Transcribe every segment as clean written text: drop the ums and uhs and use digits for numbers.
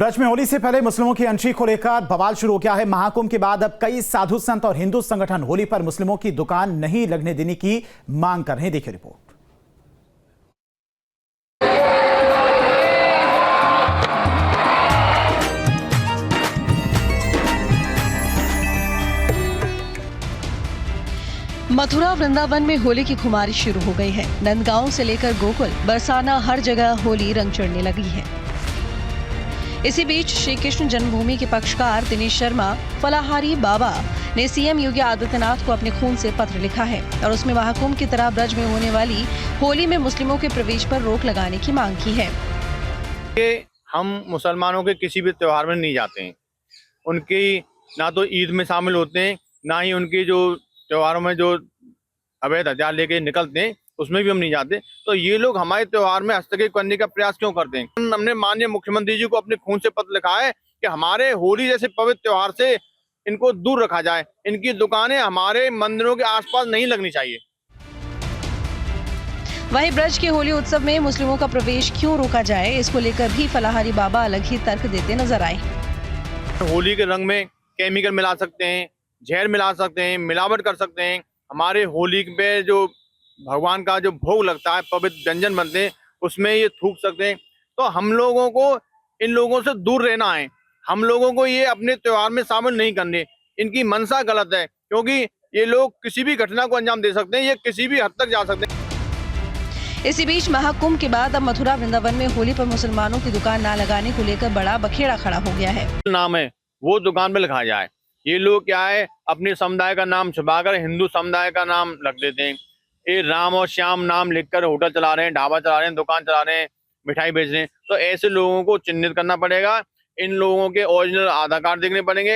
ब्रज में होली से पहले मुस्लिमों की एंट्री को लेकर बवाल शुरू हो गया है। महाकुंभ के बाद अब कई साधु संत और हिंदू संगठन होली पर मुस्लिमों की दुकान नहीं लगने देने की मांग कर रहे हैं। देखिए रिपोर्ट। मथुरा वृंदावन में होली की खुमारी शुरू हो गई है। नंदगांव से लेकर गोकुल बरसाना हर जगह होली रंग चढ़ने लगी है। इसी बीच श्री कृष्ण जन्मभूमि के पक्षकार दिनेश शर्मा फलाहारी बाबा ने सीएम योगी आदित्यनाथ को अपने खून से पत्र लिखा है और उसमें महाकुंभ की तरह ब्रज में होने वाली होली में मुस्लिमों के प्रवेश पर रोक लगाने की मांग की है। हम मुसलमानों के किसी भी त्योहार में नहीं जाते हैं। उनकी ना तो ईद में शामिल होते हैं, ना ही उनकी जो त्योहारों में जो अवैध हथियार लेके निकलते हैं उसमें भी हम नहीं जाते। तो ये लोग हमारे त्योहार में हस्तक्षेप करने का प्रयास क्यों करते हैं? हमने माननीय मुख्यमंत्री जी को अपने खून से पत्र लिखा है कि हमारे होली जैसे पवित्र त्योहार से इनको दूर रखा जाए। इनकी दुकानें हमारे मंदिरों के आसपास नहीं लगनी चाहिए। वहीं ब्रज के होली उत्सव में मुस्लिमों का प्रवेश क्यों रोका जाए, इसको लेकर भी फलाहारी बाबा अलग ही तर्क देते नजर आए। होली के रंग में केमिकल मिला सकते हैं, जहर मिला सकते हैं, मिलावट कर सकते हैं। हमारे होली पे जो भगवान का जो भोग लगता है, पवित्र व्यंजन बनते हैं, उसमें ये थूक सकते हैं। तो हम लोगों को इन लोगों से दूर रहना है। हम लोगों को ये अपने त्योहार में शामिल नहीं करने। इनकी मंशा गलत है, क्योंकि ये लोग किसी भी घटना को अंजाम दे सकते हैं, ये किसी भी हद तक जा सकते हैं। इसी बीच महाकुंभ के बाद अब मथुरा वृंदावन में होली पर मुसलमानों की दुकान न लगाने को लेकर बड़ा बखेड़ा खड़ा हो गया है। नाम है वो दुकान पे लिखा जाए। ये लोग क्या है, अपने समुदाय का नाम छुपाकर हिंदू समुदाय का नाम रख देते हैं। ये राम और श्याम नाम लिखकर होटल चला रहे हैं, ढाबा चला रहे हैं, दुकान चला रहे हैं, मिठाई बेच रहे हैं। तो ऐसे लोगों को चिन्हित करना पड़ेगा। इन लोगों के ओरिजिनल आधार कार्ड देखने पड़ेंगे।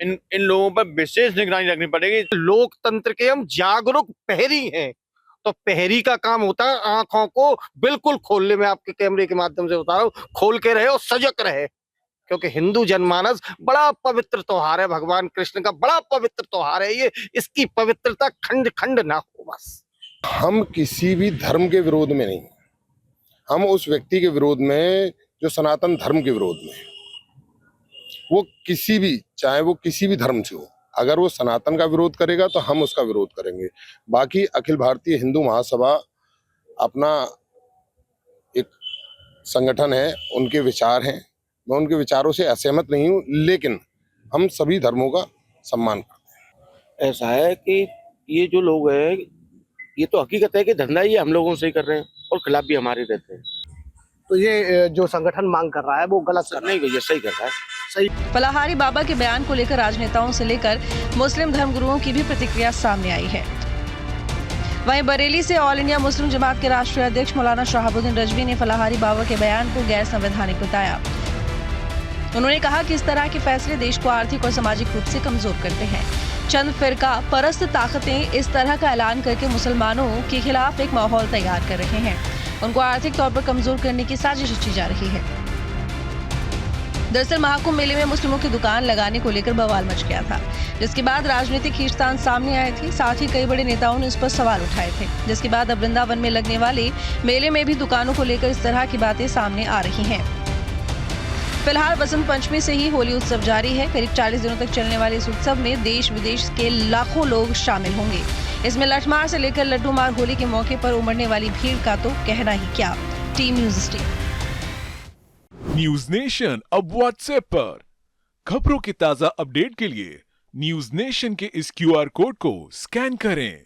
इन लोगों पर विशेष निगरानी रखनी पड़ेगी। लोकतंत्र के हम जागरूक प्रहरी हैं, तो प्रहरी का काम होता है आंखों को बिल्कुल खोलने में। आपके कैमरे के माध्यम से बता रहा हूँ, खोल के रहे और सजग रहे, क्योंकि हिंदू जनमानस बड़ा पवित्र त्योहार है। भगवान कृष्ण का बड़ा पवित्र त्योहार है ये। इसकी पवित्रता खंड खंड ना हो। बस हम किसी भी धर्म के विरोध में नहीं, हम उस व्यक्ति के विरोध में जो सनातन धर्म के विरोध में, वो किसी भी, चाहे वो किसी भी धर्म से हो, अगर वो सनातन का विरोध करेगा तो हम उसका विरोध करेंगे। बाकी अखिल भारतीय हिंदू महासभा अपना एक संगठन है, उनके विचार हैं, मैं उनके विचारों से असहमत नहीं हूं, लेकिन हम सभी धर्मों का सम्मान करते हैं। ऐसा है कि ये जो लोग हैं, ये तो हकीकत है कि धंधा ये हम लोगों से ही कर रहे हैं और खिलाफ भी हमारे रहते हैं। तो ये जो संगठन मांग कर रहा है वो गलत कर रहा है। नहीं भैया, सही कर रहा है, सही। फलाहारी बाबा के बयान को लेकर राजनेताओं से लेकर मुस्लिम धर्मगुरुओं की भी प्रतिक्रिया सामने आई है। वहीं बरेली से ऑल इंडिया मुस्लिम जमात के राष्ट्रीय अध्यक्ष मौलाना शहाबुद्दीन रजवी ने फलाहारी बाबा के बयान को गैर संवैधानिक बताया। उन्होंने कहा कि इस तरह के फैसले देश को आर्थिक और सामाजिक रूप से कमजोर करते हैं। चंद फिरका परस्त ताकतें इस तरह का ऐलान करके मुसलमानों के खिलाफ एक माहौल तैयार कर रहे हैं। उनको आर्थिक तौर पर कमजोर करने की साजिश रची जा रही है। दरअसल महाकुंभ मेले में मुस्लिमों की दुकान लगाने को लेकर बवाल मच गया था, जिसके बाद राजनीतिक खींचतान सामने आए थे। साथ ही कई बड़े नेताओं ने इस पर सवाल उठाए थे, जिसके बाद अब वृंदावन में लगने वाले मेले में भी दुकानों को लेकर इस तरह की बातें सामने आ रही हैं। फिलहाल बसंत पंचमी से ही होली उत्सव जारी है। करीब 40 दिनों तक चलने वाले इस उत्सव में देश विदेश के लाखों लोग शामिल होंगे। इसमें लठमार से लेकर लड्डू मार होली के मौके पर उमड़ने वाली भीड़ का तो कहना ही क्या। Team news state. News nation अब व्हाट्सएप पर खबरों की ताजा अपडेट के लिए न्यूज नेशन के इस QR कोड को स्कैन करें।